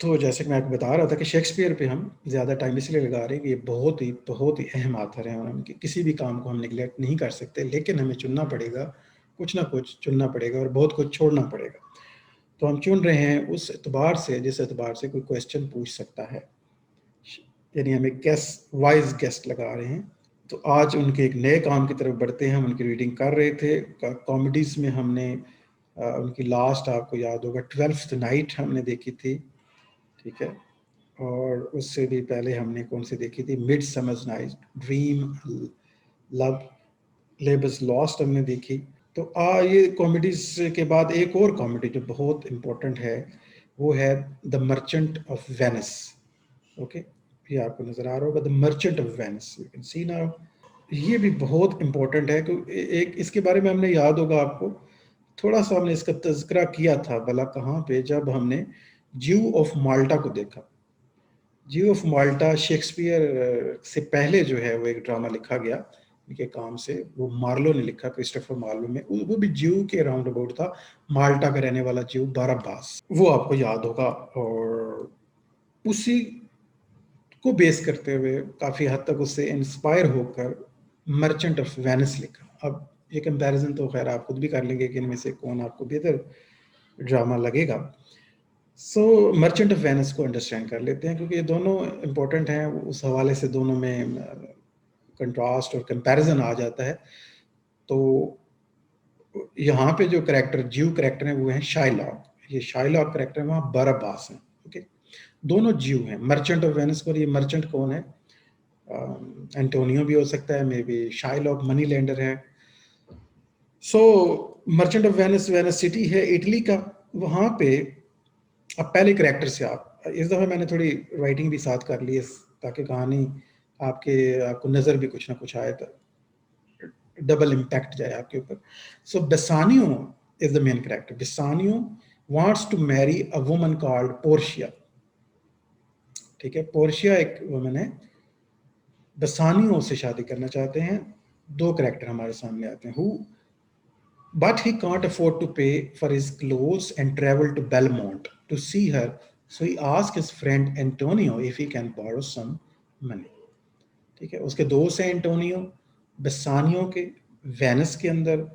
तो जैसे कि मैं आपको बता रहा था कि शेक्सपियर पे हम ज़्यादा टाइम इसलिए लगा रहे हैं कि ये बहुत ही अहम आथर हैं और उनके किसी भी काम को हम निगलेक्ट नहीं कर सकते, लेकिन हमें चुनना पड़ेगा, कुछ ना कुछ चुनना पड़ेगा और बहुत कुछ छोड़ना पड़ेगा। तो हम चुन रहे हैं उस एतबार से जिस एतबार से कोई क्वेश्चन पूछ सकता है, यानी हमें वाइज गेस्ट लगा रहे हैं। तो आज उनके एक नए काम की तरफ बढ़ते हैं। हम उनकी रीडिंग कर रहे थे कॉमेडीज़ में। हमने उनकी लास्ट, आपको याद होगा, 12th नाइट हमने देखी थी, ठीक है। और उससे भी पहले हमने कौन सी देखी थी, midsummer night dream, love labours lost हमने देखी। तो ये कॉमेडीज के बाद एक और कॉमेडी जो बहुत इम्पोर्टेंट है वो है the merchant of Venice. Okay, ये आपको नजर आ रहा होगा, the merchant of Venice, you can see now. ये भी बहुत इम्पोर्टेंट है क्योंकि एक इसके बारे में हमने, याद होगा आपको, थोड़ा सा हमने इसका तज़किरा किया था, भला कहाँ पे, जब हमने ज्यू ऑफ माल्टा को देखा। ज्यू ऑफ माल्टा शेक्सपियर से पहले जो है वो एक ड्रामा लिखा गया उनके काम से, वो मार्लो ने लिखा, क्रिस्टोफर मार्लो में। वो भी ज्यू के राउंड अबाउट था, माल्टा का रहने वाला ज्यू बाराबास, वो आपको याद होगा। और उसी को बेस करते हुए काफ़ी हद तक उससे इंस्पायर होकर मर्चेंट ऑफ वेनिस लिखा। अब ये कंपैरिजन तो खैर आप खुद भी कर लेंगे कि इनमें से कौन आपको बेहतर ड्रामा लगेगा। सो मर्चेंट ऑफ वेनिस को अंडरस्टैंड कर लेते हैं क्योंकि ये दोनों इम्पोर्टेंट हैं, उस हवाले से दोनों में कंट्रास्ट और कंपैरिजन आ जाता है। तो यहाँ पे जो करेक्टर, ज्यू करेक्टर है, वो है शाइलॉक। ये शाइलॉक करेक्टर है, वहाँ बराबास है। ओके, दोनों ज्यू हैं मर्चेंट ऑफ वेनिस को। ये मर्चेंट कौन है? एंटोनियो भी हो सकता है, may be Shylock money lender है। So Merchant of Venice, Venice city है इटली का। वहाँ पे अब पहले करेक्टर से आप, इस दफ़ा मैंने थोड़ी राइटिंग भी साथ कर ली है ताकि कहानी आपको नज़र भी कुछ ना कुछ आए, तो डबल इम्पैक्ट जाए आपके ऊपर। So Bassanio is the main character. Bassanio wants to marry a woman called Portia, ठीक है। पोर्शिया एक वुमन है, बेसानियो से शादी करना चाहते हैं। दो करेक्टर हमारे सामने आते हैं, who but he can't afford to pay for his clothes and travel to Belmont to see her, so he asks his friend Antonio if he can borrow some money, ठीक है। उसके दोस्त हैं एंटोनियो बेसानियो के, वेनिस के अंदर।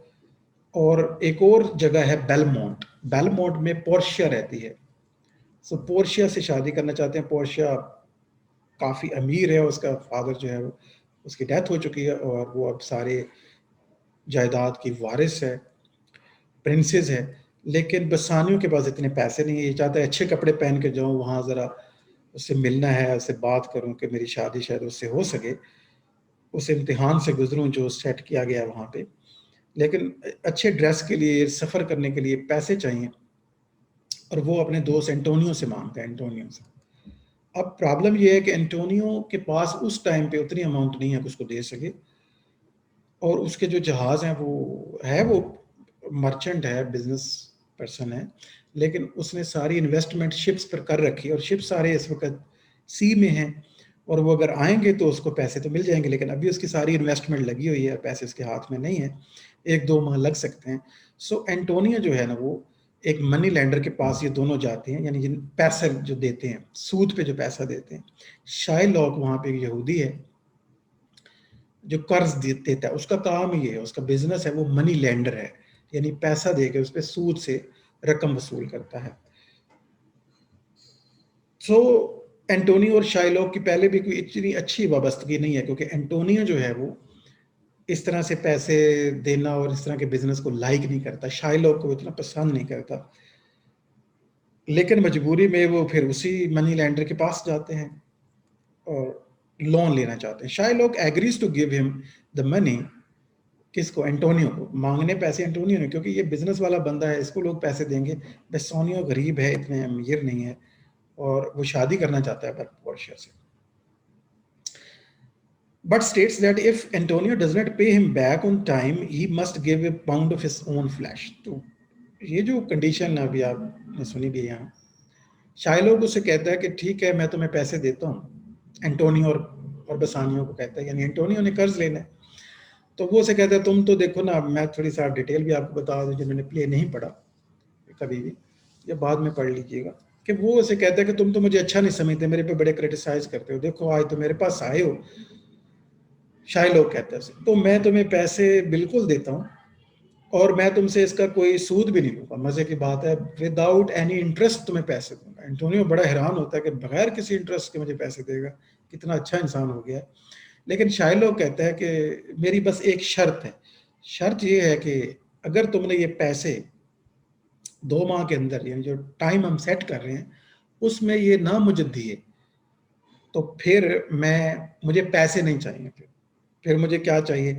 और एक और जगह है बेलमोंट, बेलमोंट में पोर्शिया रहती है। सो पोर्शिया से शादी करना चाहते हैं। पोर्शिया काफ़ी अमीर है, उसका फादर जो है उसकी डेथ हो चुकी है और वो अब सारे जायदाद की वारिस है, प्रिंसेस है। लेकिन बसानियों के पास इतने पैसे नहीं है। ये चाहता है अच्छे कपड़े पहन के जाऊँ वहाँ, ज़रा उससे मिलना है, उससे बात करूँ कि मेरी शादी शायद उससे हो सके, उस इम्तिहान से गुजरूँ जो सेट किया गया वहाँ पे। लेकिन अच्छे ड्रेस के लिए, सफ़र करने के लिए पैसे चाहिए और वो अपने दोस्त एंटोनियो से मांगता है, एंटोनियो से। अब प्रॉब्लम ये है कि एंटोनियो के पास उस टाइम पे उतनी अमाउंट नहीं है कि उसको दे सके, और उसके जो जहाज़ हैं वो मर्चेंट है, बिजनेस पर्सन है, लेकिन उसने सारी इन्वेस्टमेंट शिप्स पर कर रखी है और शिप सारे इस वक्त सी में हैं। और वो अगर आएंगे तो उसको पैसे तो मिल जाएंगे, लेकिन अभी उसकी सारी इन्वेस्टमेंट लगी हुई है, पैसे उसके हाथ में नहीं है, 1-2 माह लग सकते हैं। सो एंटोनियो जो है ना, वो एक मनी लेंडर के पास ये दोनों जाते हैं, यानी जिन पैसे जो देते हैं, सूद पे जो पैसा देते हैं। शाइलॉक वहाँ पे एक यहूदी है जो कर्ज देता है, उसका काम ये है, उसका बिजनेस है, वो मनी लेंडर है, यानी पैसा देकर उस पर सूद से रकम वसूल करता है। सो एंटोनियो और शाइलॉक की पहले भी कोई इतनी अच्छी वाबस्तगी नहीं है, क्योंकि एंटोनियो जो है वो इस तरह से पैसे देना और इस तरह के बिजनेस को लाइक नहीं करता, शाइलॉक को इतना पसंद नहीं करता। लेकिन मजबूरी में वो फिर उसी मनी लेंडर के पास जाते हैं और लोन लेना चाहते हैं। Shylock agrees to give him the money. किसको? एंटोनियो को। मांगने पैसे एंटोनियो ने, क्योंकि ये बिजनेस वाला बंदा है, इसको लोग पैसे देंगे। बेसानियो गरीब है, इतने अमीर नहीं है, और वो शादी करना चाहता है पोर्शिया से, but states that if Antonio does not pay him back on time he must give a pound of his own flash. तो ये जो कंडीशन अभी आपने सुनी भी है यहाँ, शाइलोग उससे कहता है कि ठीक है मैं तुम्हें पैसे देता हूँ, एंटोनियो और बेसानियो को कहता है, यानी एंटोनियो ने कर्ज लेना है। तो वो उसे कहता है तुम तो देखो ना, मैं थोड़ी सा डिटेल भी आपको बता दूं जो मैंने प्ले नहीं पढ़ा कभी भी, या बाद में पढ़ लीजिएगा। कि वो उसे कहता है कि तुम तो मुझे अच्छा नहीं समझते, मेरे पे बड़े क्रिटिसाइज करते हो, देखो आज तो मेरे पास आए हो। शायलोक कहता है उसे, तो मैं तुम्हें पैसे बिल्कुल देता हूँ और मैं तुमसे इसका कोई सूद भी नहीं लूंगा। मजे की बात है, विदाउट एनी इंटरेस्ट तुम्हें पैसे दूंगा। एंटोनियो बड़ा हैरान होता है कि बगैर किसी इंटरेस्ट के मुझे पैसे देगा, कितना अच्छा इंसान हो गया है। लेकिन शायलोक कहता है कि मेरी बस एक शर्त है, शर्त ये है कि अगर तुमने ये पैसे 2 माह के अंदर, यानी जो टाइम हम सेट कर रहे हैं उसमें ये ना मुझे दिए, तो फिर मुझे पैसे नहीं चाहिए। फिर मुझे क्या चाहिए?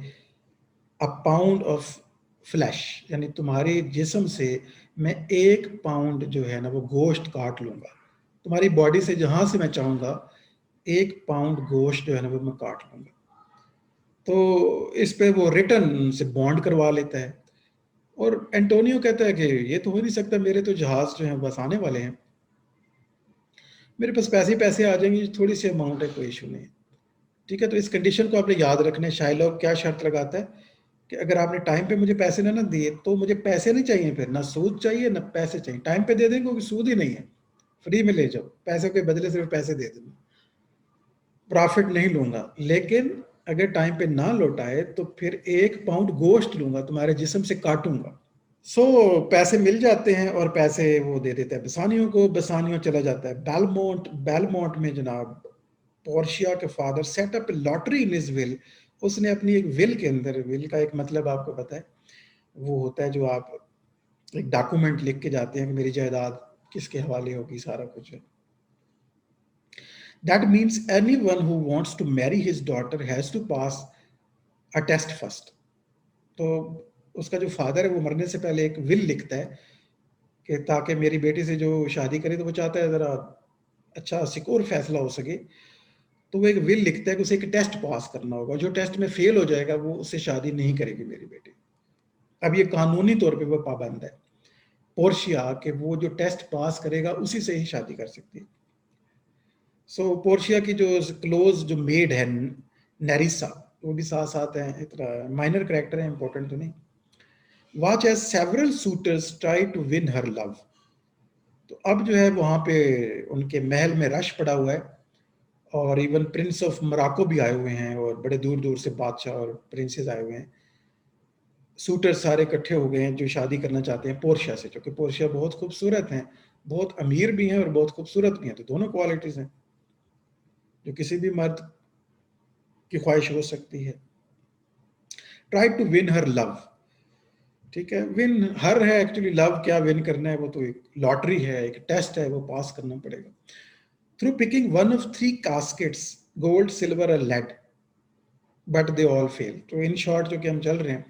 अ पाउंड ऑफ फ्लैश, यानी तुम्हारे जिस्म से मैं 1 पाउंड जो है ना वो गोश्त काट लूंगा। तुम्हारी बॉडी से जहां से मैं चाहूंगा 1 पाउंड गोश्त जो है ना वो मैं काट लूंगा। तो इस पे वो रिटर्न से बॉन्ड करवा लेता है। और एंटोनियो कहता है कि ये तो हो नहीं सकता, मेरे तो जहाज जो है बस आने वाले हैं, मेरे पास पैसे पैसे आ जाएंगे, थोड़ी सी अमाउंट है, कोई इशू नहीं। ठीक है, तो इस कंडीशन को आपने याद रखना है। शायलॉक क्या शर्त लगाता है कि अगर आपने टाइम पे मुझे पैसे ना दिए तो मुझे पैसे नहीं चाहिए, फिर ना सूद चाहिए ना पैसे चाहिए। टाइम पे दे देंगे क्योंकि सूद ही नहीं है, फ्री में ले जाओ, पैसे के बदले सिर्फ पैसे दे देना, प्रॉफिट नहीं लूंगा। लेकिन अगर टाइम पे ना लौटाए तो फिर 1 पाउंड गोश्त लूंगा, तुम्हारे जिस्म से काटूंगा। पैसे मिल जाते हैं और पैसे वो दे देता है बसानियों को। बसानियों चला जाता है बेलमोंट। बेलमोंट में जनाब पोर्शिया के father set up lottery in his will. उसने अपनी एक विल के अंदर, विल का एक मतलब आपको पता है, वो होता है जो आप एक डॉक्यूमेंट लिख के जाते हैं कि मेरी जायदाद किसके हवाले होगी, सारा कुछ है। That means anyone who wants to marry his daughter has to pass a test first. तो उसका जो फादर है वो मरने से पहले एक विल लिखता है कि ताकि मेरी बेटी से जो शादी करे, तो वो चाहता है ज़रा अच्छा सिक्योर फैसला हो सके, तो वो एक विल लिखता है कि उसे एक टेस्ट पास करना होगा, जो टेस्ट में फेल हो जाएगा वो उससे शादी नहीं करेगी मेरी बेटी। अब ये कानूनी तौर पे वो पाबंद है पोर्शिया कि वो जो टेस्ट पास करेगा उसी से ही शादी कर सकती है। पोर्शिया की जो क्लोज जो मेड है नेरिसा, वो भी साथ साथ है, इतना माइनर करेक्टर है, इंपॉर्टेंट तो नहीं। Watch as several suitors try to win her love. तो अब जो है वहां पे उनके महल में रश पड़ा हुआ है और इवन प्रिंस ऑफ मोराको भी आए हुए हैं और बड़े दूर दूर से बादशाह और प्रिंसेस आए हुए हैं। सूटर सारे इकट्ठे हो गए हैं जो शादी करना चाहते हैं पोर्शिया से, क्योंकि पोर्शिया बहुत खूबसूरत हैं, बहुत अमीर भी हैं और बहुत खूबसूरत भी हैं। तो दोनों क्वालिटीज हैं जो किसी भी मर्द की ख्वाहिश हो सकती है। Try to win her love. ठीक है, विन हर है एक्चुअली, लव क्या विन करना है, वो तो एक लॉटरी है, एक टेस्ट है, वो पास करना पड़ेगा। Through picking one of 3 caskets, gold silver और lead, but they all fail. तो इन शॉर्ट जो कि हम चल रहे हैं,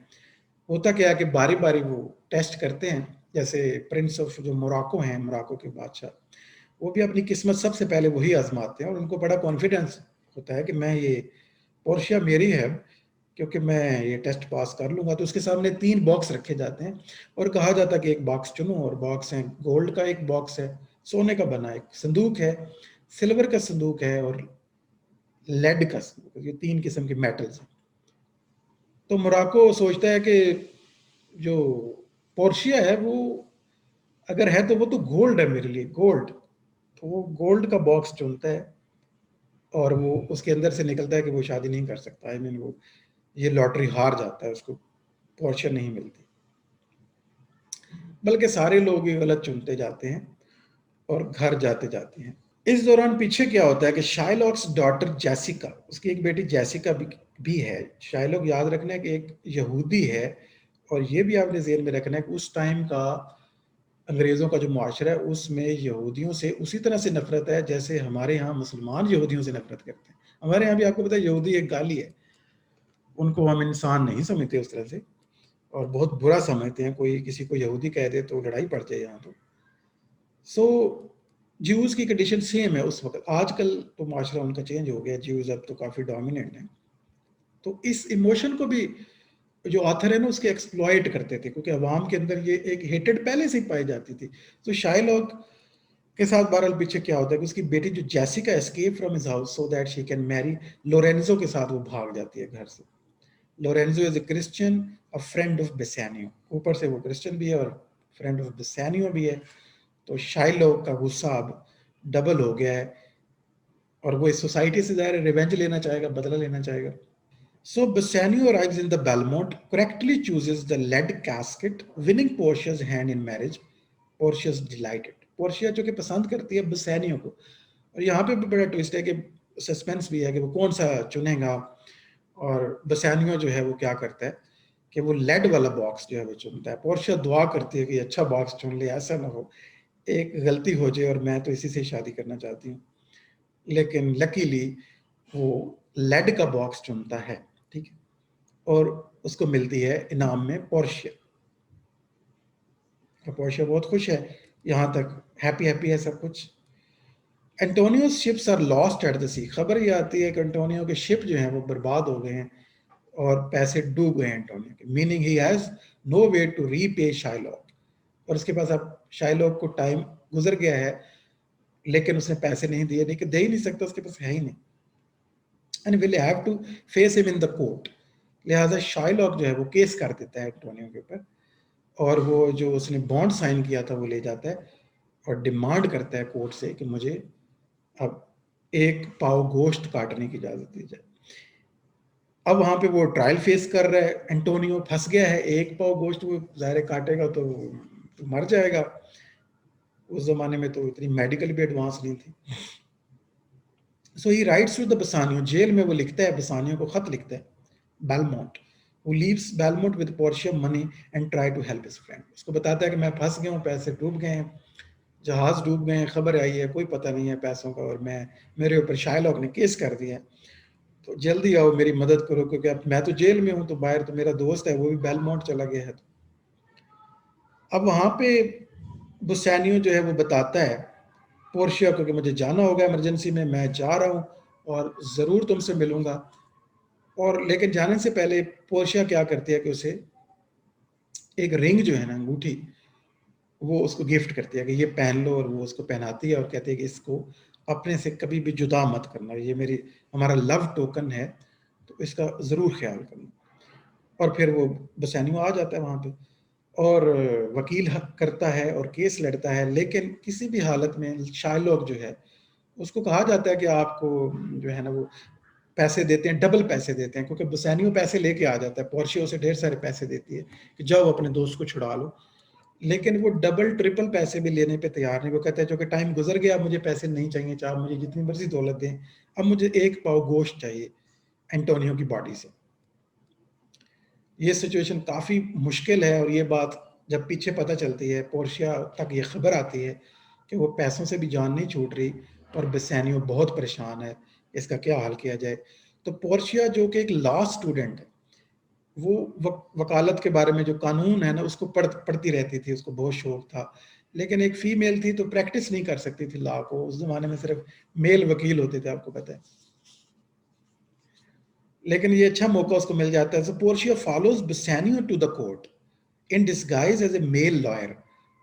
होता क्या है कि बारी बारी वो टेस्ट करते हैं। जैसे प्रिंस ऑफ जो मोराको हैं, मोराको के बादशाह, वो भी अपनी किस्मत सबसे पहले वही आजमाते हैं और उनको बड़ा कॉन्फिडेंस होता है कि मैं ये पोर्शिया मेरी है, क्योंकि मैं ये टेस्ट पास कर लूंगा। तो उसके सामने 3 बॉक्स रखे जाते हैं और कहा जाता है कि एक बॉक्स चुनो, और बॉक्स है गोल्ड का, एक बॉक्स है सोने का बना, एक संदूक है सिल्वर का संदूक है, और लेड का संदूक है। ये 3 किस्म के मेटल्स हैं। तो मोराको सोचता है कि जो पोर्शिया है वो अगर है तो वो तो गोल्ड है मेरे लिए, गोल्ड। तो वो गोल्ड का बॉक्स चुनता है और वो उसके अंदर से निकलता है कि वो शादी नहीं कर सकता। आई मीन वो ये लॉटरी हार जाता है, उसको पोर्शिया नहीं मिलती, बल्कि सारे लोग ये गलत चुनते जाते हैं और घर जाते जाते हैं। इस दौरान पीछे क्या होता है कि शाइलॉक्स डॉटर जैसिका, उसकी एक बेटी जैसिका भी है। शाइलॉक याद रखना है कि एक यहूदी है, और ये भी आपने जेहन में रखना है कि उस टाइम का अंग्रेज़ों का जो मुआशरा है उसमें यहूदियों से उसी तरह से नफरत है जैसे हमारे यहाँ मुसलमान यहूदियों से नफरत करते हैं। हमारे यहाँ भी आपको पता है यहूदी एक गाली है, उनको हम इंसान नहीं समझते उस तरह से, और बहुत बुरा समझते हैं। कोई किसी को यहूदी कह दे तो लड़ाई पड़ जाए यहाँ तो। सो ज्यूज़ की कंडीशन सेम है उस वक्त। आजकल तो माशरा उनका चेंज हो गया, ज्यूज़ अब तो काफ़ी डोमिनेंट हैं। तो इस इमोशन को भी जो ऑथर है ना उसके एक्सप्लॉइट करते थे, क्योंकि अवाम के अंदर ये एक हेटेड पहले से ही पाई जाती थी। तो शाइलॉक के साथ बहरहाल पीछे क्या होता है कि उसकी बेटी जो Jessica escape from his house so that she can marry Lorenzo के साथ वो भाग जाती है घर से। Lorenzo is a Christian, a friend of Bassanio. ऊपर से वो क्रिश्चियन भी है और फ्रेंड ऑफ बेसानियो भी है। तो शाइलॉक का गुस्सा अब डबल हो गया है और वो इस सोसाइटी से ज़ाहिर रिवेंज लेना चाहेगा, बदला लेना चाहेगा। So Bassanio arrives in the Belmont, correctly chooses the lead casket, winning Portia's hand in marriage. Portia's delighted. Portia जो कि पसंद करती है बसैनियो को, और यहाँ पे भी बड़ा ट्विस्ट है कि सस्पेंस भी है कि वो कौन सा चुनेगा। और बसैनियो जो है वो क्या करता है कि वो लेड वाला बॉक्स जो है वो चुनता है। पोर्शिया दुआ करती है कि अच्छा बॉक्स चुन ले, ऐसा ना हो एक गलती हो जाए और मैं तो इसी से शादी करना चाहती हूँ। लेकिन लकीली वो लेड का बॉक्स चुनता है, ठीक है, और उसको मिलती है इनाम में पोर्शिया। और पोर्शिया बहुत खुश है, यहाँ तक हैप्पी हैप्पी है सब कुछ। Antonio ships are lost at the sea, खबर ये आती है कि एंटोनियो के शिप जो हैं वो बर्बाद हो गए हैं और पैसे डूब गए हैं एंटोनियो के, meaning he has no way to repay Shylock. और उसके पास अब शाइलॉक को टाइम गुजर गया है, लेकिन उसने पैसे नहीं दिए, लेकिन दे ही नहीं सकता, उसके पास है ही नहीं, and will have to face him in the court. लिहाजा शाइलॉक जो है वो केस कर देता है एंटोनियो के ऊपर, और वो जो उसने बॉन्ड साइन किया था वो ले जाता है और डिमांड करता है कोर्ट से कि मुझे अब एक पाव गोश्त काटने की इजाजत दी जाए। अब वहां पे वो ट्रायल फेस कर रहा है, एंटोनियो फंस गया है, एक पाव गोश्त वो ज़ाहिर काटेगा तो मर जाएगा। उस जमाने में तो इतनी मेडिकल भी एडवांस नहीं थी। So he writes to the Bassanio, jail में वो लिखता है, बसानियो को खत लिखता है, Belmont who leaves Belmont with Portia money and try to help his friend। उसको बताता है कि मैं फंस गया हूँ, पैसे डूब गए हैं, जहाज डूब गए हैं, खबर आई है, कोई पता नहीं है पैसों का, और मैं मेरे ऊपर शाइलॉक ने केस कर दिया है, तो जल्दी आओ मेरी मदद करो, क्योंकि अब मैं तो जेल में हूँ, तो बाहर तो मेरा दोस्त है वो भी बेलमोंट चला गया है। तो अब वहाँ पे बुसैनियो जो है वो बताता है पोर्शिया को कि मुझे जाना होगा इमरजेंसी में, मैं जा रहा हूँ और ज़रूर तुमसे मिलूंगा। और लेकिन जाने से पहले पोर्शिया क्या करती है कि उसे एक रिंग जो है ना, अंगूठी, वो उसको गिफ्ट करती है कि ये पहन लो, और वो उसको पहनाती है और कहती है कि इसको अपने से कभी भी जुदा मत करना, ये मेरी हमारा लव टोकन है, तो इसका ज़रूर ख्याल करना। और फिर वो बसैनियो आ जाता है वहाँ पे और वकील हक करता है और केस लड़ता है, लेकिन किसी भी हालत में शाइलॉक जो है उसको कहा जाता है कि आपको जो है ना वो पैसे देते हैं, डबल पैसे देते हैं, क्योंकि बसैनियो पैसे लेके आ जाता है, पोर्शिया उसे ढेर सारे पैसे देती है कि जाओ अपने दोस्त को छुड़ा लो, लेकिन वो डबल ट्रिपल पैसे भी लेने पे तैयार नहीं। वो कहता है जो कि टाइम गुजर गया, मुझे पैसे नहीं चाहिए, चाहे मुझे जितनी मर्जी दौलत दें, अब मुझे एक पाव गोश्त चाहिए एंटोनियो की बॉडी से। ये सिचुएशन काफ़ी मुश्किल है, और ये बात जब पीछे पता चलती है, पोर्शिया तक ये खबर आती है कि वो पैसों से भी जान नहीं छूट रही और बेसैनियो बहुत परेशान है, इसका क्या हाल किया जाए। तो पोर्शिया जो कि एक लॉ स्टूडेंट है, वो वकालत के बारे में जो कानून है ना उसको पढ़ती रहती थी, उसको बहुत शौक था, लेकिन एक फीमेल थी तो प्रैक्टिस नहीं कर सकती थी लॉ को, उस जमाने में सिर्फ मेल वकील होते थे, आपको पता है। लेकिन ये अच्छा मौका उसको मिल जाता है। So Portia follows Bassanio to the court in disguise as a male lawyer.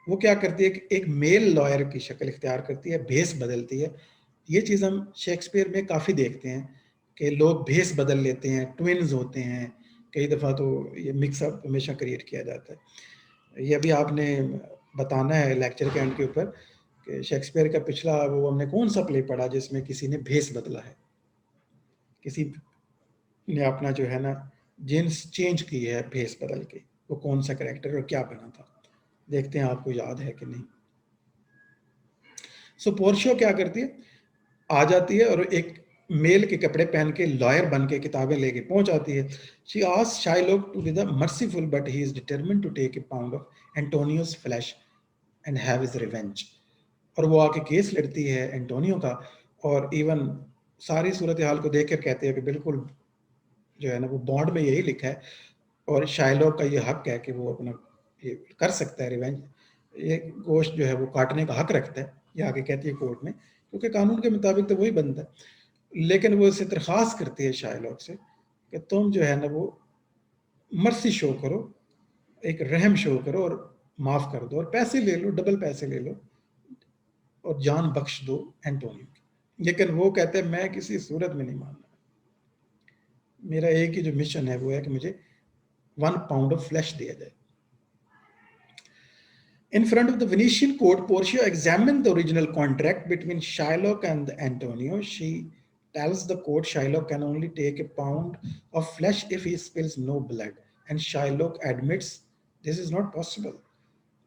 वो क्या करती है कि एक मेल लॉयर की शक्ल इख्तियार करती है, भेस बदलती है। ये चीज़ हम शेक्सपियर में काफ़ी देखते हैं कि लोग भेस बदल लेते हैं, ट्विन्स होते हैं, कई दफ़ा तो ये मिक्सअप हमेशा क्रिएट किया जाता है। ये अभी आपने बताना है लेक्चर के एंड के ऊपर कि शेक्सपियर का पिछला वो हमने कौन सा प्ले पढ़ा जिसमें किसी ने भेस बदला है, किसी ने अपना जो है ना जीन्स चेंज की है भेस बदल के, वो कौन सा करेक्टर और क्या बना था, देखते हैं आपको याद है कि नहीं। सो पोर्शियो क्या करती है, आ जाती है और एक मेल के कपड़े पहन के लॉयर बन के किताबें लेके पहुंच आती है। She asks Shylock to be the merciful but he is determined to take a pound of Antonio's flesh and have his revenge. और वो आके केस लड़ती है एंटोनियो का, और इवन सारी सूरत हाल को देख कर कहते हैं कि बिल्कुल जो है ना वो बॉन्ड में यही लिखा है, और शाइलॉक का ये हक है कि वो अपना ये कर सकता है रिवेंज, ये गोश्त जो है वो काटने का हक रखता है, ये आगे कहती है कोर्ट में, क्योंकि कानून के मुताबिक तो वही बनता है। लेकिन वो इससे दरख्वास्त करती है शाइलॉक से कि तुम जो है ना वो मर्सी शो करो, एक रहम शो करो और माफ़ कर दो, और पैसे ले लो, डबल पैसे ले लो और जान बख्श दो एंटोनियो की। लेकिन वो कहते हैं मैं किसी सूरत में नहीं मानना, मेरा एक ही जो मिशन है वो है कि मुझे 1 पाउंड ऑफ फ्लैश दिया जाए। In front of the Venetian court, Portia examined the original contract between Shylock and Antonio. She tells the court Shylock can only take a pound of flesh if he spills no blood, and Shylock admits this is not possible.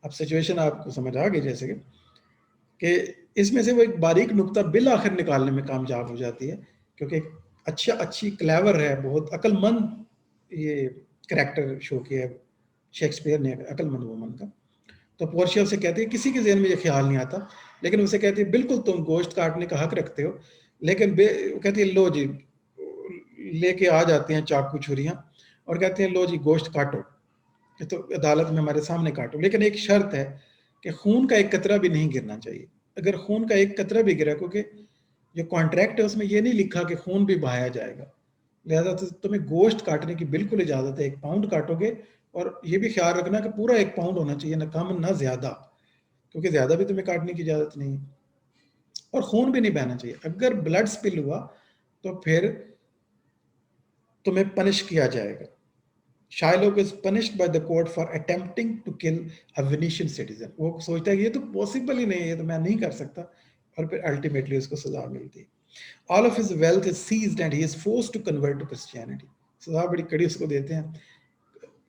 अब situation आपको समझ आ गई जैसे कि इसमें से वो एक बारीक नुक्ता बिल आखिर निकालने में कामयाब हो जाती है, क्योंकि अच्छी क्लेवर है, बहुत अकलमंद ये करैक्टर शो किया है शेक्सपियर ने अकलमंद वुमन का। तो पोर्शिया उसे कहती है किसी के ज़हन में ये ख्याल नहीं आता, लेकिन उसे कहती है बिल्कुल तुम गोश्त काटने का हक रखते हो, लेकिन कहती है लो जी, लेके आ जाते हैं चाकू छुरियाँ और कहते हैं लो जी गोश्त काटो, तो अदालत में हमारे सामने काटो, लेकिन एक शर्त है कि खून का एक कतरा भी नहीं गिरना चाहिए। अगर खून का एक कतरा भी गिरा, क्योंकि जो कॉन्ट्रैक्ट है उसमें ये नहीं लिखा कि खून भी बहाया जाएगा, लिहाजा तो तुम्हें गोश्त काटने की बिल्कुल इजाज़त है। 1 पाउंड काटोगे, और ये भी ख्याल रखना कि पूरा 1 पाउंड होना चाहिए, ना कम ना ज़्यादा, क्योंकि ज़्यादा भी तुम्हें काटने की इजाज़त नहीं है, और खून भी नहीं बहना चाहिए। अगर ब्लड स्पिल हुआ तो फिर तुम्हें पनिश किया जाएगा। Shylock is punished by the court for attempting to kill a Venetian citizen. वो सोचता है कि ये तो पॉसिबल ही नहीं है, ये तो मैं नहीं कर सकता, और फिर अल्टीमेटली उसको सजा मिलती है। All of his wealth is seized and he is forced to convert to Christianity. सजा बड़ी कड़ी उसको देते हैं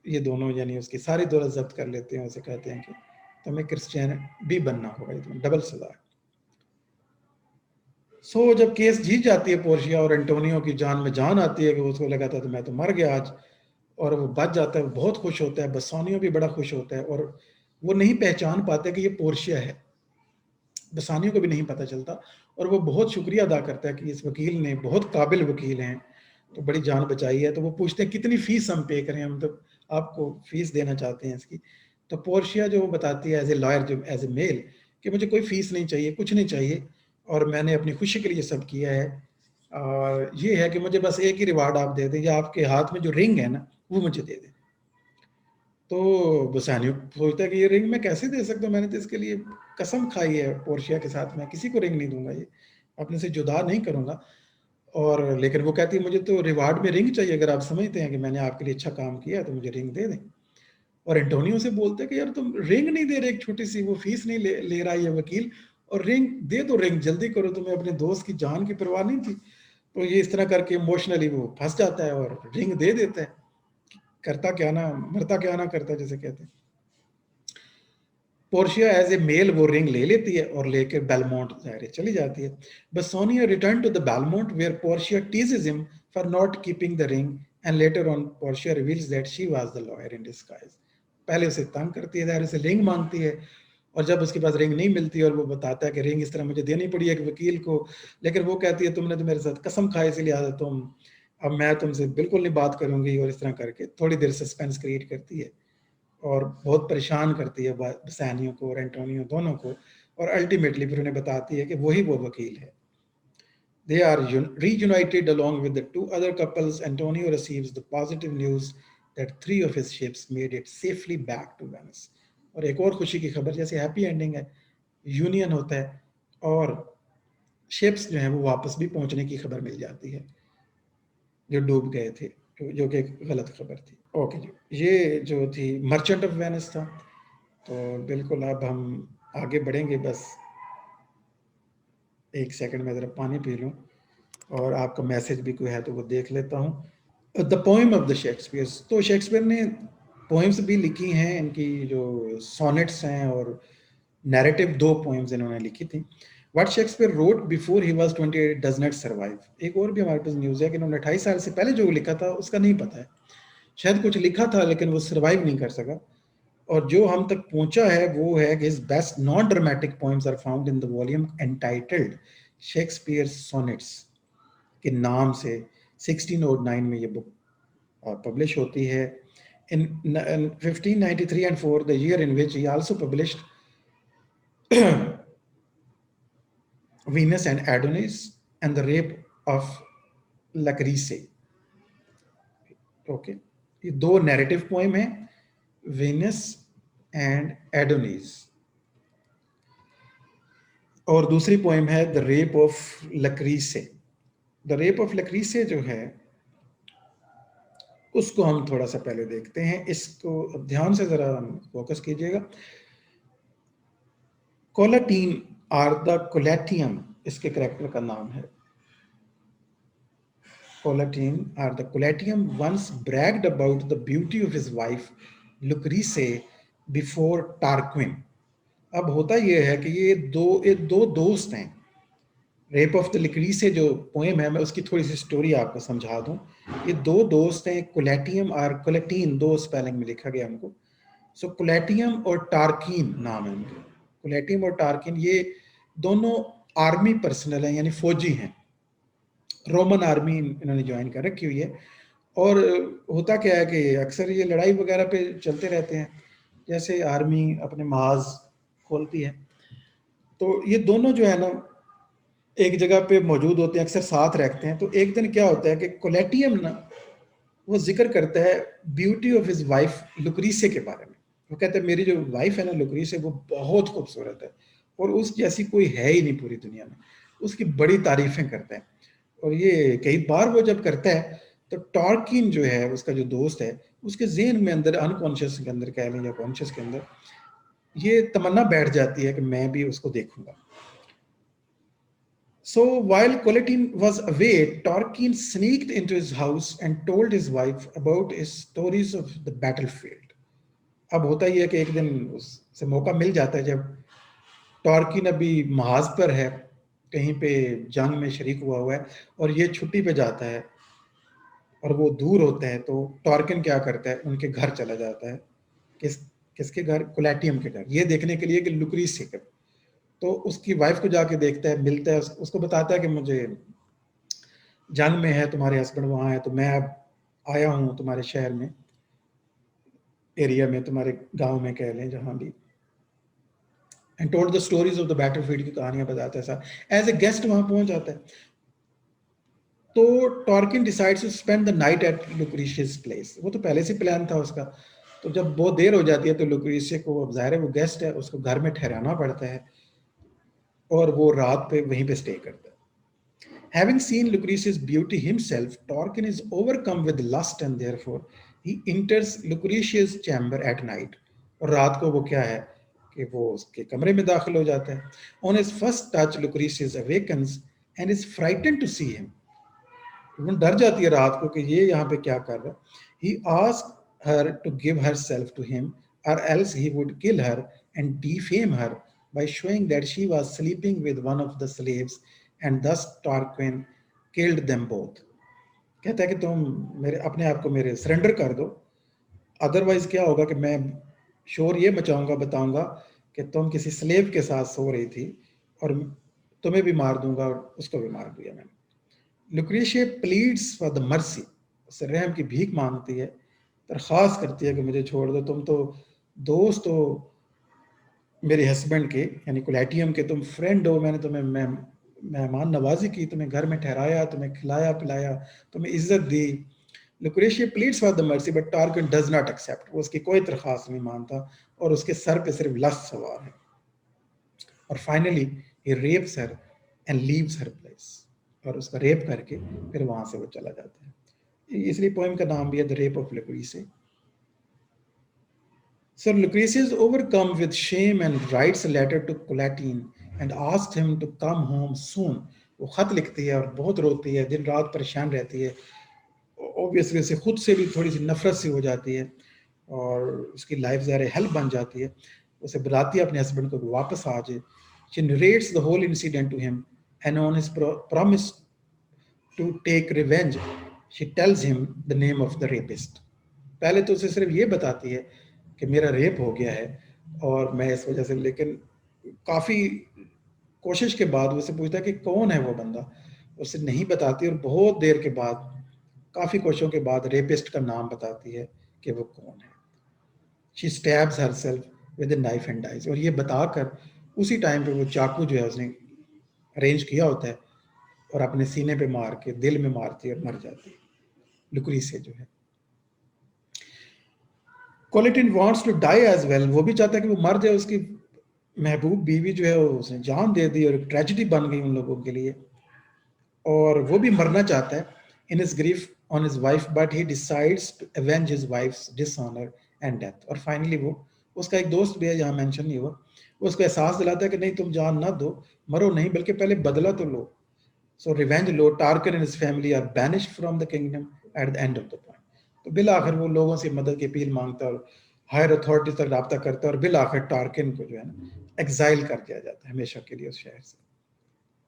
ये दोनों, यानी उसकी सारी दौलत जब्त कर लेते हैं, उसे कहते हैं कि तुम्हें क्रिश्चियन भी बनना होगा, ये तुम्हें डबल सजा है। सो जब केस जीत जाती है पोर्शिया और एंटोनियो की जान में जान आती है कि उसको लगा था तो मैं तो मर गया आज, और वो बच जाता है, वो बहुत खुश होता है, बसानियो भी बड़ा खुश होता है, और वो नहीं पहचान पाते कि ये पोर्शिया है, बसानियो को भी नहीं पता चलता, और वो बहुत शुक्रिया अदा करता है कि इस वकील ने, बहुत काबिल वकील हैं, तो बड़ी जान बचाई है। तो वो पूछते हैं कितनी फीस हम पे करें, हम तो आपको फीस देना चाहते हैं इसकी। तो पोर्शिया जो बताती है एज ए लॉयर, जो एज ए मेल, कि मुझे कोई फीस नहीं चाहिए, कुछ नहीं चाहिए, और मैंने अपनी खुशी के लिए सब किया है, और ये है कि मुझे बस एक ही रिवार्ड आप दे दें, या आपके हाथ में जो रिंग है ना वो मुझे दे दें। तो बसानियो सोचता है कि ये रिंग मैं कैसे दे सकता हूँ, मैंने तो इसके लिए कसम खाई है पोर्शिया के साथ, मैं किसी को रिंग नहीं दूंगा, ये अपने से जुदा नहीं करूंगा। और लेकिन वो कहती है मुझे तो रिवार्ड में रिंग चाहिए, अगर आप समझते हैं कि मैंने आपके लिए अच्छा काम किया तो मुझे रिंग दे दें। और एंटोनियो से बोलते हैं कि यार तुम रिंग नहीं दे रहे, एक छोटी सी वो फीस नहीं ले रहा ये वकील, और रिंग दे दो, रिंग जल्दी करो, तुम्हें अपने दोस्त की जान की परवाह नहीं थी। तो ये इस तरह करके इमोशनली वो फंस जाता है और रिंग दे देता है, करता क्या ना मरता क्या ना करता, जैसे कहते हैं। पोर्शिया एज ए मेल वो रिंग ले लेती है और लेकर बेलमोंट ज़ाहिर चली जाती है। But Bassanio return to the Belmont where Portia teases him for not keeping the ring, and later on Portia reveals that she was the lawyer in disguise. पहले उसे तंग करती है, ज़ाहिर से रिंग मांगती है, और जब उसके पास रिंग नहीं मिलती और वो बताता है कि रिंग इस तरह मुझे देनी पड़ी एक वकील को, लेकिन वो कहती है तुमने तो मेरे साथ कसम खाई, इसलिए तुम, अब मैं तुमसे बिल्कुल नहीं बात करूंगी, और इस तरह करके थोड़ी देर सस्पेंस क्रिएट करती है और बहुत परेशान करती है बसानियो को और एंटोनियो दोनों को, और अल्टीमेटली फिर उन्हें बताती है कि वही वो वकील है। They are reunited along with the 2 other couples. Antonio receives the positive news that 3 of his ships made it safely back to Venice. और एक और खुशी की खबर, जैसे हैप्पी एंडिंग है, यूनियन होता है और शिप्स जो हैं वो वापस भी पहुंचने की खबर मिल जाती है जो डूब गए थे, जो कि एक गलत खबर थी। ओके जी, ये जो थी मर्चेंट ऑफ वेनिस था। तो बिल्कुल अब हम आगे बढ़ेंगे, बस एक सेकंड में ज़रा पानी पी लूँ, और आपका मैसेज भी कोई है तो वो देख लेता हूँ। The poem of the Shakespeare, तो शेक्सपियर ने पोएम्स भी लिखी हैं, इनकी जो सोनेट्स हैं और नैरेटिव 2 पोएम्स इन्होंने लिखी थी। What Shakespeare wrote before he was 28 does not survive. एक और भी हमारे पास न्यूज़ है कि इन्होंने 28 साल से पहले जो लिखा था उसका नहीं पता है, शायद कुछ लिखा था लेकिन वो सर्वाइव नहीं कर सका। और जो हम तक पहुंचा है वो है कि his best non dramatic poems are found in the volume entitled Shakespeare sonnets के नाम से 1609 में ये बुक पब्लिश होती है। in 1593 and 4, the year in which he also published Venus and Adonis and the Rape of Lucrece। Okay, ये 2 narrative poem है, Venus and Adonis, और दूसरी पोएम है the Rape of Lucrece. The Rape of Lucrece जो है उसको हम थोड़ा सा पहले देखते हैं, इसको ध्यान से ज़रा फोकस कीजिएगा। कोलेटीन आर द कोलेटियम इसके करेक्टर का नाम है। Collatine or the Collatium once bragged about the beauty of his wife Lucrece before Tarquin. अब होता यह है कि ये दो दोस्त हैं। रेप ऑफ द लुक्रीसे जो पोएम है, मैं उसकी थोड़ी सी स्टोरी आपको समझा दूं। ये दो दोस्त हैं, कोलेटियम और कोलेटीन, दो स्पेलिंग में लिखा गया उनको। सो कोलेटियम और टार्कीन नाम है उनके। कोलेटियम और टार्कीन ये दोनों आर्मी पर्सनल हैं, यानी फौजी हैं। रोमन आर्मी इन्होंने ज्वाइन कर रखी हुई है। और होता क्या है कि अक्सर ये लड़ाई वगैरह पे चलते रहते हैं, जैसे आर्मी अपने महाज खोलती है। तो ये दोनों जो है ना एक जगह पे मौजूद होते हैं, अक्सर साथ रहते हैं। तो एक दिन क्या होता है कि कोलेटियम ना वो जिक्र करता है ब्यूटी ऑफ हिज वाइफ लुक्रीसे के बारे में। वो कहता है मेरी जो वाइफ है ना लुक्रीसे, वो बहुत खूबसूरत है और उस जैसी कोई है ही नहीं पूरी दुनिया में। उसकी बड़ी तारीफें करता है। और ये कई बार वो जब करता है तो टॉर्किन जो है उसका जो दोस्त है, उसके जेहन में अंदर, अनकॉन्शियस के अंदर कह लें या कॉन्शियस के अंदर, ये तमन्ना बैठ जाती है कि मैं भी उसको देखूंगा। So while Coletin was away, Torquin sneaked into his house and told his wife about his stories of the battlefield. अब होता ही है कि एक दिन उससे मौका मिल जाता है जब टॉर्किन अभी महाज पर है, कहीं पे जंग में शरीक हुआ है और ये छुट्टी पे जाता है और वो दूर होते हैं। तो टॉर्किन क्या करता है, उनके घर चला जाता है। किसके घर? कोलेटियम के घर, ये देखने के लिए कि लुक्रीस के। तो उसकी वाइफ को जाके देखता है, मिलता है, उसको बताता है कि मुझे जंग में है, तुम्हारे हस्बैंड वहां है, तो मैं अब आया हूँ तुम्हारे शहर में, एरिया में, तुम्हारे गांव में कह लें, जहां भी। And told the stories of the battlefield की कहानियां बताता है। ऐसा एज ए गेस्ट वहां पहुंच जाता है। तो Tarquin decides to spend the night at Lucretius place. वो तो पहले से प्लान था उसका। तो जब बहुत देर हो जाती है तो लुक्रीशिया को, अब जाहिर है वो गेस्ट है, उसको घर में ठहराना पड़ता है और वो रात पे वहीं पे स्टे करता है। Having seen Lucretius' beauty himself, Torquin is overcome with lust and therefore he enters Lucretius' chamber at night. और रात को वो क्या है कि वो उसके कमरे में दाखिल हो जाता है। On his first touch, Lucretius awakens and is frightened to see him. वो डर जाती है रात को कि ये यहाँ पे क्या कर रहा है। He asks her to give herself to him or else he would kill her and defame her by showing that she was sleeping with one of the slaves and thus Tarquin killed them both. कहता है कि तुम मेरे अपने आप को मेरे surrender कर दो, अदरवाइज क्या होगा कि मैं शोर ये मचाऊंगा, बताऊंगा कि तुम किसी स्लेव के साथ सो रही थी और तुम्हें भी मार दूंगा और उसको भी मार दिया मैंने। लुक्रेशिया प्लीड्स फॉर द मर्सी, उससे रहम की भीख मांगती है, दरख्वास्त करती है कि मुझे छोड़ दो, तुम तो दोस्त हो मेरे हस्बैंड के, यानी कोलेटियम के, तुम फ्रेंड हो, मैंने तुम्हें मेहमान नवाजी की, तुम्हें घर में ठहराया, तुम्हें खिलाया पिलाया, तुम्हें इज्जत दी। Lucretia pleads for the mercy but Tarquin does not accept. वो उसकी कोई दरख्वास्त नहीं मानता और उसके सर पे सिर्फ लस्ट सवार है। और finally he rapes her and leaves her place, और उसका रेप करके फिर वहां से वो चला जाता है। इसलिए पोएम का नाम भी है the Rape of Lucrece. So Lucretius is overcome with shame and writes a letter to Colatine and asks him to come home soon. वो खत लिखती है और बहुत रोती है, दिन रात परेशान रहती है। ऑब्वियसली उसे खुद से भी थोड़ी सी नफरत सी हो जाती है और उसकी लाइफ ज़ाहिर हेल्प बन जाती है। उसे बुलाती है अपने हस्बैंड को वापस आ जाए। She narrates the whole incident to him and on his promise to take revenge, she tells him the name of the rapist. पहले तो उसे सिर्फ ये बताती है कि मेरा रेप हो गया है और मैं इस वजह से, लेकिन काफ़ी कोशिश के बाद उससे पूछता है कि कौन है वो बंदा, उसे नहीं बताती और बहुत देर के बाद, काफ़ी कोशिशों के बाद रेपिस्ट का नाम बताती है कि वो कौन है। She stabs herself with a knife and dies, और ये बताकर उसी टाइम पे वो चाकू जो है उसने अरेंज किया होता है और अपने सीने पे मार के दिल में मारती है और मर जाती है लुक्रीसिया जो है। Collatine wants to die as well, वो भी चाहता है कि वो मर जाए, उसकी महबूब बीवी जो है उसने जान दे दी और एक ट्रेजेडी बन गई उन लोगों के लिए, और वो भी मरना चाहता है in his grief on his wife, but he decides to avenge his wife's dishonour and death. और फाइनली वो उसका एक दोस्त भी है, यहाँ मेंशन नहीं हुआ, उसको एहसास दिलाता है कि नहीं तुम जान ना दो, मरो नहीं, बल्कि पहले बदला तो लो। सो रिवेंज लो, Tarquin and his family are banished from the kingdom at the end of the point. तो बिल आखिर वो लोगों से मदद की अपील मांगता है और हायर अथॉरिटीज तक रब्ता करता है, और बिल आखिर टार्कन को जो है ना एग्जाइल कर दिया जाता है हमेशा के लिए उस शहर से,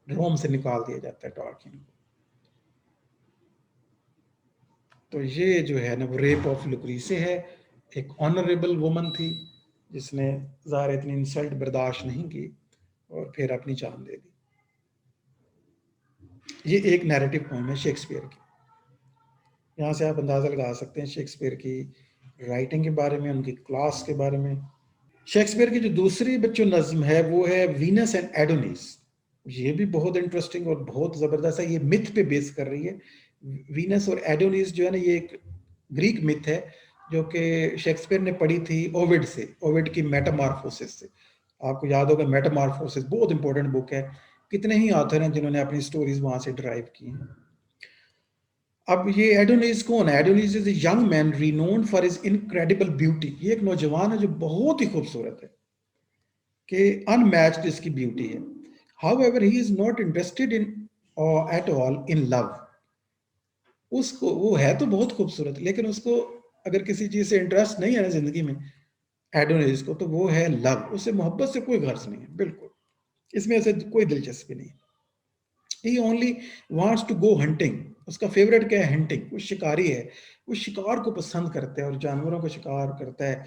रोम से निकाल दिया जाता है टार्कन को। तो ये जो है ना वो रेप ऑफ लुक्रीसे है, एक ऑनरेबल वुमन थी जिसने ज़ाहिर इतनी इंसल्ट बर्दाश्त नहीं की और फिर अपनी जान दे दी। ये एक नैरेटिव पोएम है शेक्सपियर की। यहाँ से आप अंदाज़ा लगा सकते हैं शेक्सपियर की राइटिंग के बारे में, उनकी क्लास के बारे में। शेक्सपियर की जो दूसरी बच्चों नज्म है वो है वीनस एंड एडोनिस। ये भी बहुत इंटरेस्टिंग और बहुत ज़बरदस्त है, ये मिथ पे बेस कर रही है। वीनस और एडोनिस जो है ना ये एक ग्रीक मिथ है जो कि शेक्सपियर ने पढ़ी थी ओविड से, ओविड की मेटामॉर्फोसिस से। आपको याद होगा मेटामॉर्फोसिस बहुत इंपॉर्टेंट बुक है, कितने ही ऑथर हैं जिन्होंने अपनी स्टोरीज वहां से ड्राइव की हैं। अब ये एडोनिस कौन है? Adonis is a young man renowned for his incredible beauty. ये एक नौजवान है जो बहुत ही खूबसूरत है, कि अनमैच्ड इसकी ब्यूटी है। However he is not interested in eight all in love. उसको, वो है तो बहुत खूबसूरत लेकिन उसको अगर किसी चीज से इंटरेस्ट नहीं है ना जिंदगी में एडोनिस को, तो वो है लव। उसे मोहब्बत से कोई गर्ज नहीं है, बिल्कुल इसमें उसे कोई दिलचस्पी नहीं। He only wants to go hunting. उसका फेवरेट क्या है? हंटिंग। वो शिकारी है, वो शिकार को पसंद करता है और जानवरों का शिकार करता है।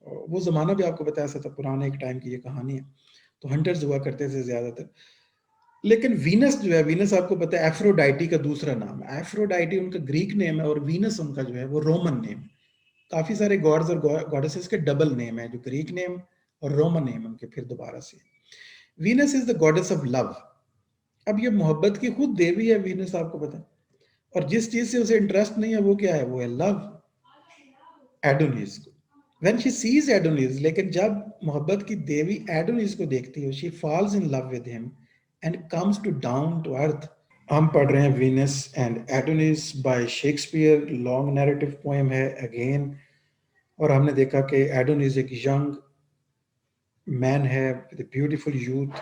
वो जमाना भी आपको बताया था, पुराने एक टाइम की ये कहानी है। तो हंटर्स हुआ करते थे ज्यादातर। लेकिन वीनस जो है, वीनस आपको पता है एफ्रोडाइटी का दूसरा नाम है। एफ्रोडाइटी उनका ग्रीक नेम है और वीनस उनका जो है वो रोमन नेम है। काफी सारे गॉड्स और गॉडेसेस के डबल नेम है, जो ग्रीक नेम और रोमन नेम उनके फिर दोबारा से। Venus is the goddess of love. अब ये मोहब्बत की खुद देवी है वीनस, आपको पता है। और जिस चीज से उसे इंटरेस्ट नहीं है वो क्या है? वो है लव, एडोनिस को। व्हेन शी सीज एडोनिस, लेकिन जब मोहब्बत की देवी एडोनिस को देखती है, she falls in love with him and comes to down to earth. हम पढ़ रहे हैं Venus and Adonis by Shakespeare. Long narrative poem है अगेन। और हमने देखा कि एडोनिस एक यंग मैन है with beautiful youth,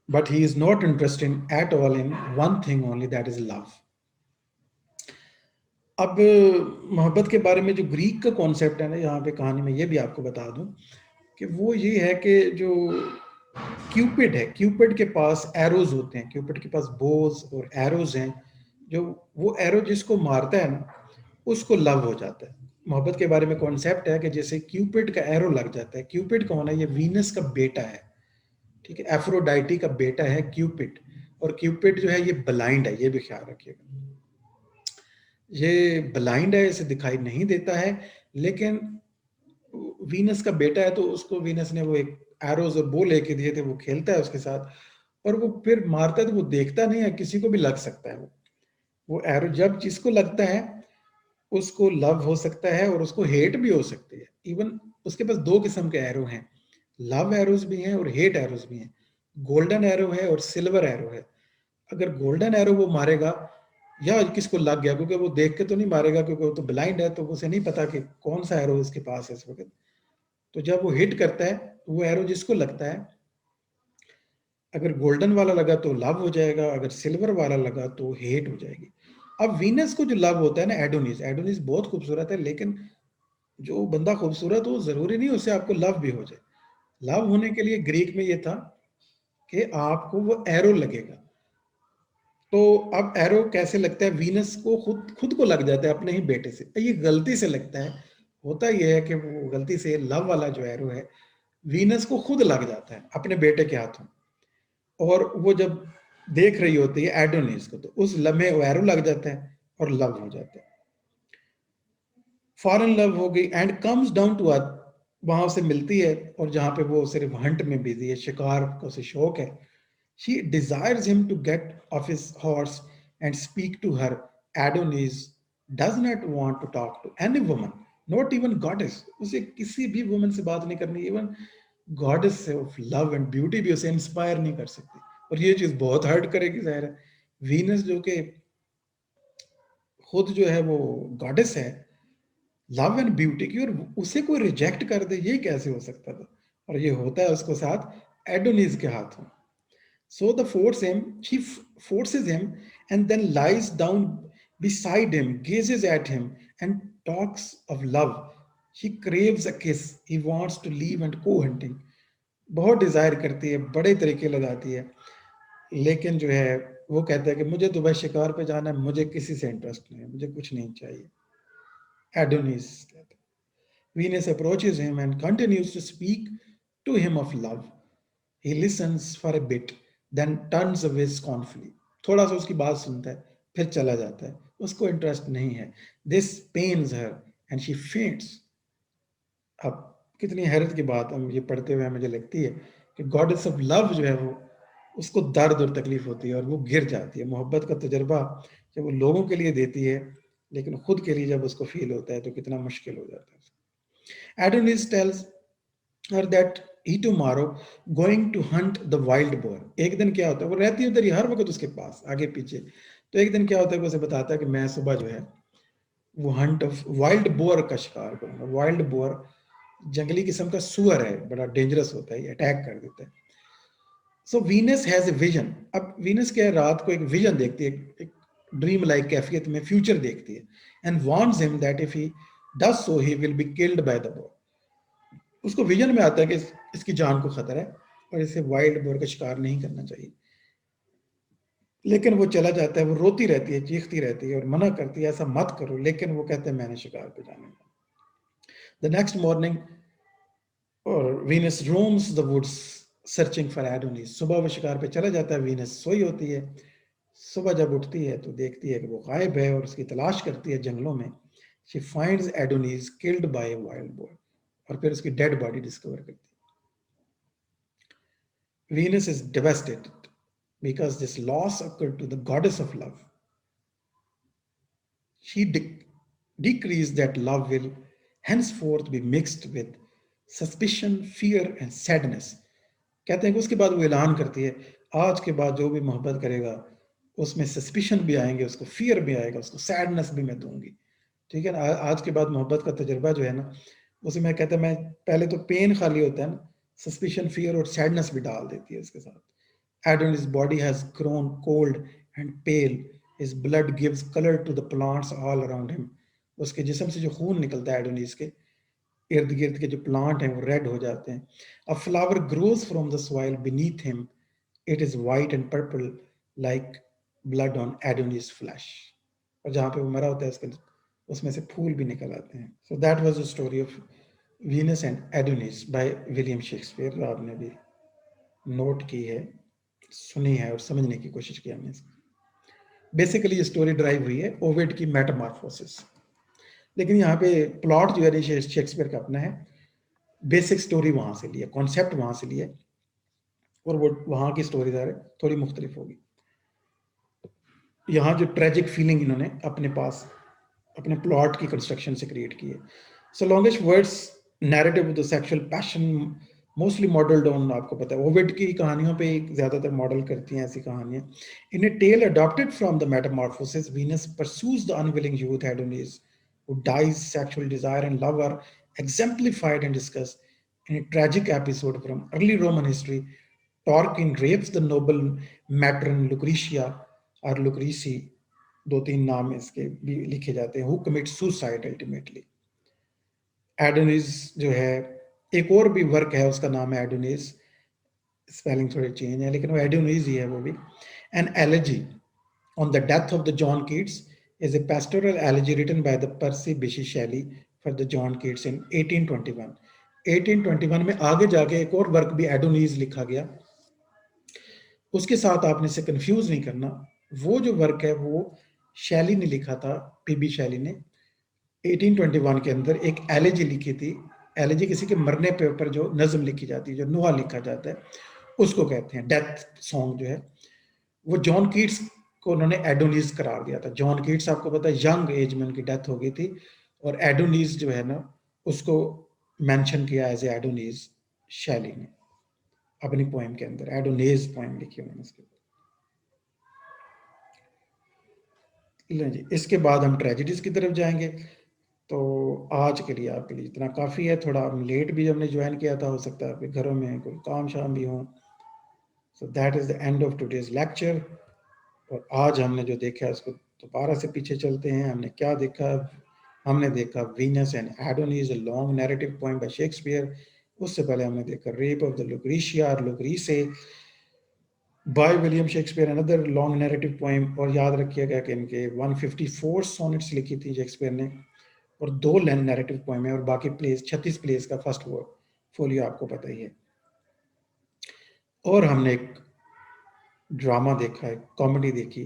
but he is not interested at all in one thing only, that is love. अब मोहब्बत के बारे में जो ग्रीक का कॉन्सेप्ट है ना यहाँ पे कहानी में, ये भी आपको बता दूं कि वो ये है कि जो क्यूपिड है, क्यूपिड के पास एरोज होते हैं, क्यूपिड के पास बोज और एरोज हैं। जो वो एरो जिसको मारता है ना उसको लव हो जाता है। मोहब्बत के बारे में कॉन्सेप्ट है कि जैसे क्यूपिड का एरो लग जाता है। क्यूपिड कौन है? ये वीनस का बेटा है, ठीक है, एफ्रोडाइटी का बेटा है क्यूपिड। और क्यूपिड जो है ये ब्लाइंड है, ये भी ख्याल रखिएगा। ये ब्लाइंड है, इसे दिखाई नहीं देता है, लेकिन वीनस का बेटा है तो उसको वीनस ने वो एक एरोज और बो लेके दिए थे, वो खेलता है उसके साथ और वो फिर मारता है तो वो देखता नहीं है, किसी को भी लग सकता है। वो एरो जब जिसको लगता है उसको लव हो सकता है और उसको हेट भी हो सकती है। इवन उसके पास दो किस्म के एरो हैं, लव एरोज भी हैं और हेट एरोज भी हैं। गोल्डन एरो है और सिल्वर एरो है। अगर गोल्डन एरो वो मारेगा या किसको लग गया, क्योंकि वो देख के तो नहीं मारेगा क्योंकि वो तो ब्लाइंड है, तो उसे नहीं पता कि कौन सा एरो इसके पास है इस वक्त। तो जब वो हिट करता है तो वो एरो जिसको लगता है, अगर गोल्डन वाला लगा तो लव हो जाएगा, अगर सिल्वर वाला लगा तो हेट हो जाएगी। अब वीनस को जो लव होता है ना, एडोनिस, एडोनिस बहुत खूबसूरत है, लेकिन जो बंदा खूबसूरत हो जरूरी नहीं उससे आपको लव भी हो जाए। लव होने के लिए ग्रीक में ये था कि आपको वो एरो लगेगा। तो अब एरो कैसे लगता है? वीनस को खुद खुद को लग जाता है अपने ही बेटे से, ये गलती से लगता है। होता यह है कि वो गलती से लव वाला जो एरो है वीनस को खुद लग जाता है अपने बेटे के हाथों। और वो जब देख रही होती है एडोनिस को, तो उस लम्हे वो एरो लग जाता है और लव हो जाता है, फॉरन लव हो गई and comes down to earth. वहां से मिलती है और जहां पे वो सिर्फ हंट में बिजी है, शिकार को उसे शौक है। She desires him to get off his horse and speak to her. Adonis does not want to talk to any woman, not even goddess. उसे किसी भी woman से बात नहीं करनी, even goddess of love and beauty भी उसे inspire नहीं कर सकती। और ये चीज बहुत हर्ट करेगी जाहिर है। वीनस जो कि खुद जो है वो गॉडेस है, लव एंड ब्यूटी की, और उसे कोई रिजेक्ट कर दे, ये कैसे हो सकता था? और ये होता है उसको साथ एडोनिस के हाथों. So the force him, she forces him and then lies down beside him, gazes at him, and talks of love. She craves a kiss. He wants to leave and go hunting. बहुत Dzire करती है, बड़े तरीके लगाती है, लेकिन जो है वो कहता है कि मुझे तो बस शिकार पे जाना है, मुझे किसी से इंटरेस्ट नहीं है, मुझे कुछ नहीं चाहिए. एडोनिस कहता है. Venus approaches him and continues to speak to him of love. He listens for a bit, then turns away scornfully. थोड़ा सा उसकी बात सुनता है, फिर चला जाता है, उसको इंटरेस्ट नहीं है. This pains her and she faints. अब कितनी हैरत की बात हम ये पढ़ते हुए मुझे लगती है कि गॉडेस ऑफ लव जो है वो, उसको दर्द और तकलीफ होती है और वो गिर जाती है. मोहब्बत का तजर्बा जब वो लोगों के लिए देती है, लेकिन खुद के लिए जब उसको फील होता है तो कितना मुश्किल हो जाता है. Adonis tells her that he tomorrow going to hunt the wild boar. एक दिन क्या होता है, वो रहती है उधर ही हर वक्त उसके पास आगे पीछे. तो एक दिन क्या होता है, वो उसे बताता है कि मैं सुबह जो है वो हंट ऑफ वाइल्ड बोर का शिकार करूंगा. वाइल्ड बोर जंगली किस्म का सुअर है, बड़ा डेंजरस होता है, अटैक कर देता है. सो वीनस हैज ए विजन. अब वीनस क्या है, रात को एक विजन देखती है, एक ड्रीम लाइक कैफियत में फ्यूचर देखती है, and warns him that if he does so he will be killed by the bore. उसको विजन में आता है कि इसकी जान को खतरा है और इसे वाइल्ड बोर का शिकार नहीं करना चाहिए. लेकिन वो चला जाता है, वो रोती रहती है, चीखती रहती है और मना करती है ऐसा मत करो, लेकिन वो कहते हैं मैंने शिकार पे जाना है. द नेक्स्ट मॉर्निंग और Venus roams the woods searching for Adonis. सुबह वो शिकार पे चला जाता है, वीनस सोई होती है. सुबह जब उठती है तो देखती है कि वो गायब है और उसकी तलाश करती है जंगलों में. She finds Adonis killed by a wild boy, और फिर उसकी डेड बॉडी डिस्कवर करती है. Venus is devastated because this loss occurred to the goddess of love. She decrees that love will henceforth be mixed with suspicion, fear and sadness. कहते हैं कि उसके बाद वो ऐलान करती है, आज के बाद जो भी मोहब्बत करेगा उसमें सस्पिशन भी आएंगे, उसको फियर भी आएगा, उसको सैडनेस भी मैं दूंगी. ठीक है ना. आज के बाद मोहब्बत का तजर्बा जो है ना, उसे मैं कहता है, मैं पहले तो पेन खाली होता है ना, सस्पिशन, फियर और सैडनेस भी डाल देती है उसके साथ. Adonis' body has grown cold and pale. His blood gives color to the plants all around him. उसके जिस्म से जो खून निकलता है एडोनिस के इर्द गिर्द के जो प्लांट हैं वो रेड हो जाते हैं. A flower grows from the soil beneath him. It is white and purple like blood on Adonis' flesh. और जहाँ पे वो मरा होता है उसके उसमें से फूल भी निकल आते हैं. So that was the story of Venus and Adonis by William Shakespeare. आपने भी नोट की है, सुनी है और समझने की कोशिश की हमने. बेसिकली ये स्टोरी ड्राइव हुई है ओविड की मेटामॉर्फोसिस, लेकिन यहाँ पे प्लॉट जो है शेक्सपियर का अपना है. बेसिक स्टोरी वहां से लिया, कॉन्सेप्ट वहां से लिया, और वो वहां की स्टोरी थोड़ी मुख्तलिफ होगी. यहाँ जो ट्रेजिक फीलिंग इन्होंने अपने पास अपने प्लॉट की कंस्ट्रक्शन से क्रिएट की है. So longest words narrative with the sexual passion mostly modelled on, आपको पता है ओविड की कहानियों पे ज्यादातर मॉडल करती हैं ऐसी कहानियां. In a tale adopted from the Metamorphosis, Venus pursues the unwilling youth Adonis who dies. Sexual desire and love are exemplified and discussed in a tragic episode from early Roman history. Tarquin rapes the noble matron Lucretia और लुक्रीसी, दो तीन नाम इसके भी लिखे जाते हैं, who commit suicide ultimately. Adonis जो है, एक और भी वर्क है उसका नाम है एडोनिस, स्पेलिंग थोड़ी चेंज है लेकिन वो एडोनिस ही है वो भी. An elegy on the death of the John Keats is a pastoral elegy written by the Percy Bysshe Shelley for the John Keats in 1821. 1821 में आगे जाके एक और वर्क भी एडोनिस लिखा गया, उसके साथ आपने इसे कंफ्यूज नहीं करना. वो जो वर्क है वो शैली ने लिखा था, पीबी शैली ने 1821 के अंदर एक एलेजी लिखी थी. एलेजी किसी के मरने पे ऊपर जो नज्म लिखी जाती है, जो नुहा लिखा जाता है, उसको कहते हैं डेथ सॉन्ग जो है. वो जॉन कीट्स को उन्होंने एडोनिस करार दिया था. जॉन कीट्स आपको पता है यंग एज में उनकी डेथ हो गई थी, और एडोनिस जो है ना उसको मेंशन किया एज एडोनिस शैली ने अपनी पोएम के अंदर. एडोनिस पोएम लिखी उन्होंने उसके. जी, इसके बाद हम ट्रेजेडीज की तरफ जाएंगे. तो आज के लिए आपके लिए इतना काफ़ी है। थोड़ा लेट भी हमने ज्वाइन किया था, हो सकता है आपके घरों में कोई काम शाम भी हो। So that is the end of today's lecture. और आज हमने जो देखा है उसको दोबारा से पीछे चलते हैं। हमने क्या देखा? हमने देखा Venus and Adonis, a long narrative poem by Shakespeare. उससे पहले हमने देखा रेप ऑफ द लुक्रीशिया और Lucrece by William Shakespeare, another long narrative poem. और याद रखिएगा कि इनके 154 सोनेट्स लिखी थी शेक्सपियर ने, और 2 नैरेटिव पोएम है, और बाकी प्लेस 36 प्लेस का फर्स्ट फोलियो आपको पता ही है। और हमने एक ड्रामा देखा है, कॉमेडी देखी